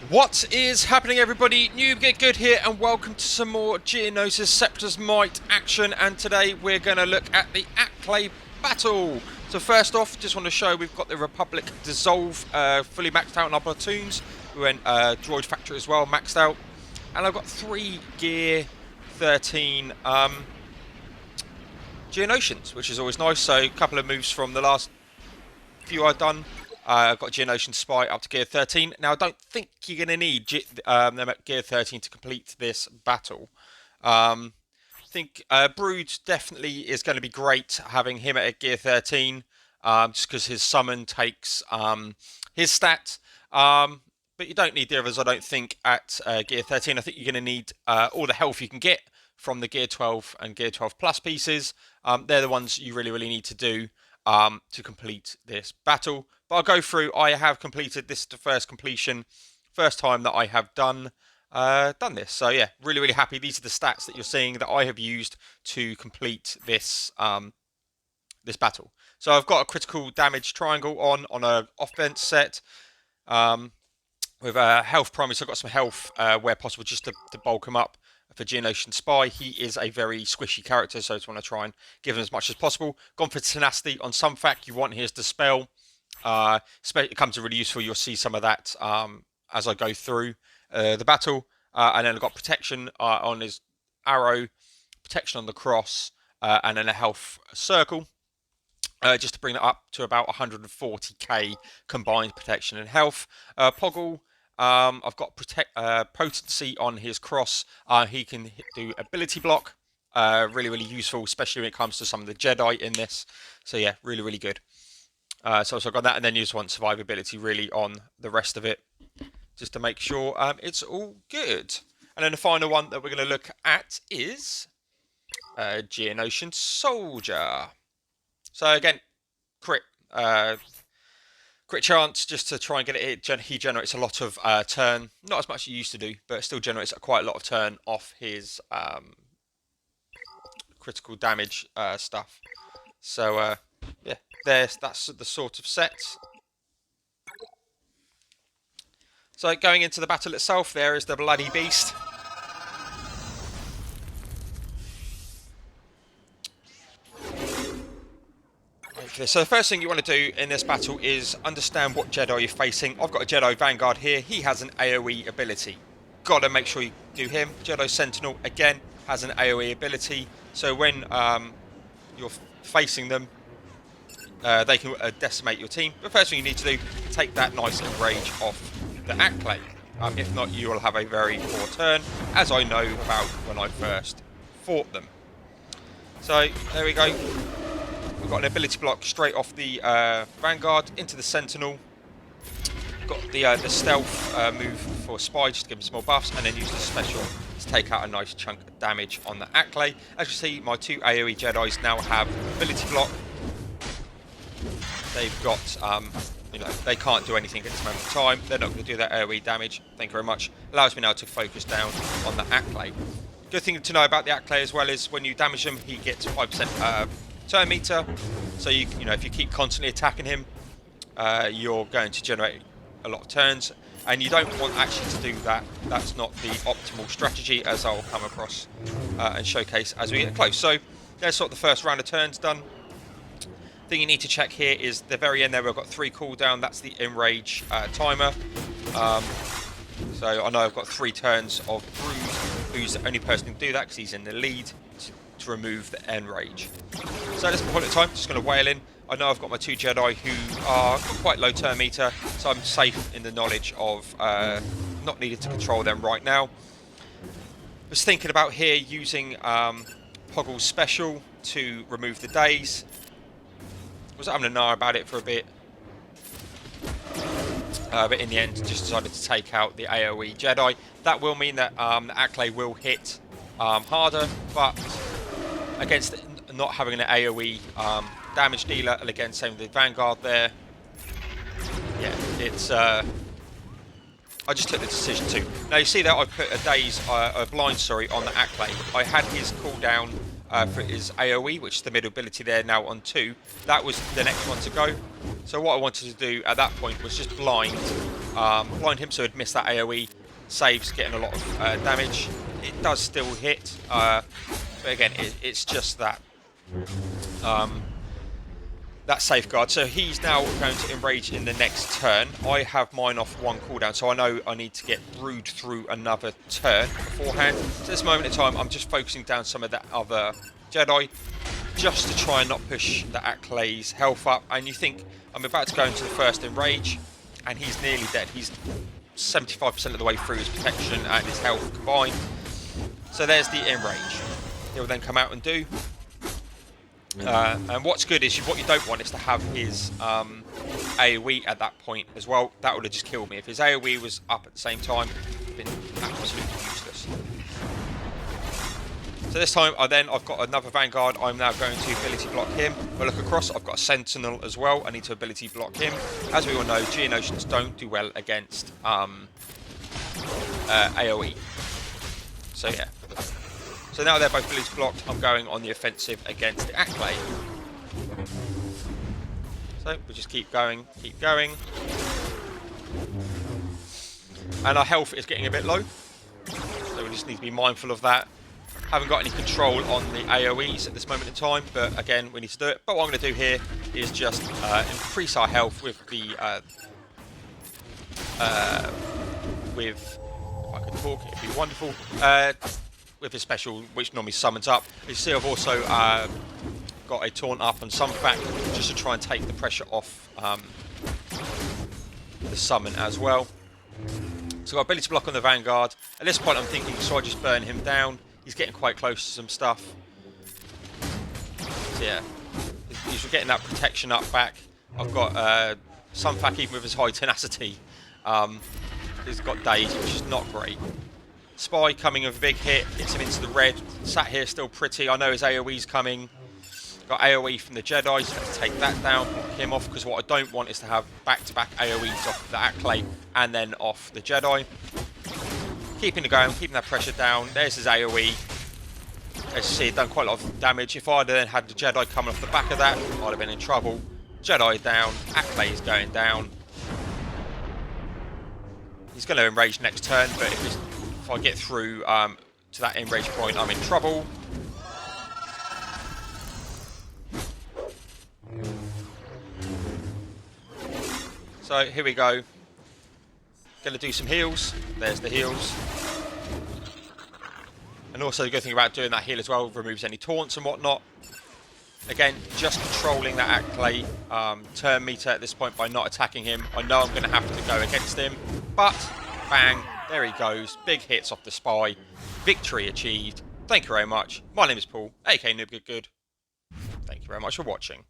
What is happening, everybody? Noob Get Good here, and welcome to some more Geonosis Scepter's Might action. And today we're going to look at the Acklay battle. So first off, just want to show we've got the Republic Dissolve fully maxed out in our platoons. We went Droid Factory as well, maxed out. And I've got 3 Gear 13 Geonosians, which is always nice. So a couple of moves from the last few I've done. I've got Geonosian Spy up to Gear 13. Now, I don't think you're going to need them at Gear 13 to complete this battle. I think Brood definitely is going to be great having him at Gear 13, just because his summon takes his stat. But you don't need the others, I don't think, at Gear 13. I think you're going to need all the health you can get from the Gear 12 and Gear 12 Plus pieces. They're the ones you really need to do to complete this battle. But I'll go through. I have completed this, the first completion, first time that I have done this. So yeah, really happy. These are the stats that you're seeing that I have used to complete this this battle. So I've got a critical damage triangle on a offense set with health primary. So I've got some health where possible, just to bulk him up. For Geonosian Spy, he is a very squishy character, so I just want to try and give him as much as possible. Gone for tenacity on some fact. You want his dispel. It comes really useful. You'll see some of that as I go through the battle. And then I've got protection on his arrow, protection on the cross, and then a health circle. Just to bring it up to about 140k combined protection and health. Poggle. I've got potency on his cross. He can do ability block. Really useful, especially when it comes to some of the Jedi in this. So yeah, really good. So I've got that, and then you just want survivability really on the rest of it, just to make sure it's all good. And then the final one that we're going to look at is Geonosian Soldier. So again, crit chance, just to try and get it. He generates a lot of turn, not as much as he used to do, but still generates quite a lot of turn off his critical damage stuff. So yeah, that's the sort of set. So going into the battle itself, there is the bloody beast. Okay, so the first thing you want to do in this battle is understand what Jedi you're facing. I've got a Jedi Vanguard here. He has an AoE ability. Gotta make sure you do him. Jedi Sentinel, again, has an AoE ability. So when you're facing them, they can decimate your team. The first thing you need to do, take that nice enrage off the Acklay. If not, you will have a very poor turn, as I know about when I first fought them. So there we go. We've got an ability block straight off the Vanguard into the Sentinel. Got the stealth move for Spy, just to give him some more buffs, and then use the special to take out a nice chunk of damage on the Acklay. As you see, my 2 AoE Jedis now have ability block. They've got, they can't do anything at this moment in time. They're not going to do that AoE damage. Thank you very much. Allows me now to focus down on the Acklay. Good thing to know about the Acklay as well is when you damage him, he gets 5% turn meter. So if you keep constantly attacking him, you're going to generate a lot of turns, and you don't want actually to do that. That's not the optimal strategy, as I'll come across and showcase as we get close. So there's sort of the first round of turns done. Thing you need to check here is the very end there. We've got 3 cooldown. That's the enrage timer. So I know I've got 3 turns of Brood, who's the only person who can do that because he's in the lead to remove the enrage. So at this point in time, just going to wail in. I know I've got my 2 Jedi who are quite low turn meter, so I'm safe in the knowledge of not needing to control them right now. Was thinking about here using Poggle's special to remove the days. Was having a gnaw about it for a bit, but in the end just decided to take out the AoE Jedi. That will mean that the Acklay will hit harder, but against not having an AoE damage dealer, and again same with the Vanguard there, yeah, it's I just took the decision to. Now you see that I put a blind on the Acklay. I had his cooldown for his AoE, which is the middle ability there now on 2. That was the next one to go. So what I wanted to do at that point was just blind him so he'd miss that AoE. Saves getting a lot of damage. It does still hit, but again, it's just that that safeguard. So he's now going to enrage in the next turn. I have mine off 1 cooldown, so I know I need to get Brood through another turn beforehand. So at this moment in time, I'm just focusing down some of that other Jedi, just to try and not push the Acklay's health up. And you think, I'm about to go into the first enrage, and he's nearly dead. He's 75% of the way through his protection and his health combined. So there's the enrage. He'll then come out and do. And what's good is what you don't want is to have his AoE at that point as well. That would have just killed me. If his AoE was up at the same time, it would have been absolutely useless. So this time I've got another Vanguard. I'm now going to ability block him. If I look across, I've got a Sentinel as well. I need to ability block him. As we all know, Geonosians don't do well against AoE. So yeah. So now they're both ability blocked, I'm going on the offensive against the Acklay. So we just keep going, keep going. And our health is getting a bit low, so we just need to be mindful of that. Haven't got any control on the AoEs at this moment in time, but again, we need to do it. But what I'm going to do here is just increase our health with the if I could talk, it'd be wonderful. With his special, which normally summons up. You see I've also got a taunt up on some fact, just to try and take the pressure off the summon as well. So I've got ability block on the Vanguard. At this point I'm thinking, so I just burn him down. He's getting quite close to some stuff. So yeah, he's getting that protection up back. I've got some fact even with his high tenacity. He's got days, which is not great. Spy coming with a big hit, gets him into the red. Sat here still pretty. I know his AoE's coming. Got AoE from the Jedi, so let's take that down, block him off, because what I don't want is to have back-to-back AoEs off the Acklay and then off the Jedi. Keeping it going, keeping that pressure down. There's his AoE. As you see, it done quite a lot of damage. If I'd then had the Jedi coming off the back of that, I'd have been in trouble. Jedi down, Acklay is going down. He's going to enrage next turn, but if I get through to that enrage point, I'm in trouble. So here we go. Going to do some heals. There's the heals. And also the good thing about doing that heal as well, removes any taunts and whatnot. Again, just controlling that Acklay turn meter at this point by not attacking him. I know I'm going to have to go against him, but bang, there he goes. Big hits off the Spy. Victory achieved. Thank you very much. My name is Paul, aka Noob Good Good. Thank you very much for watching.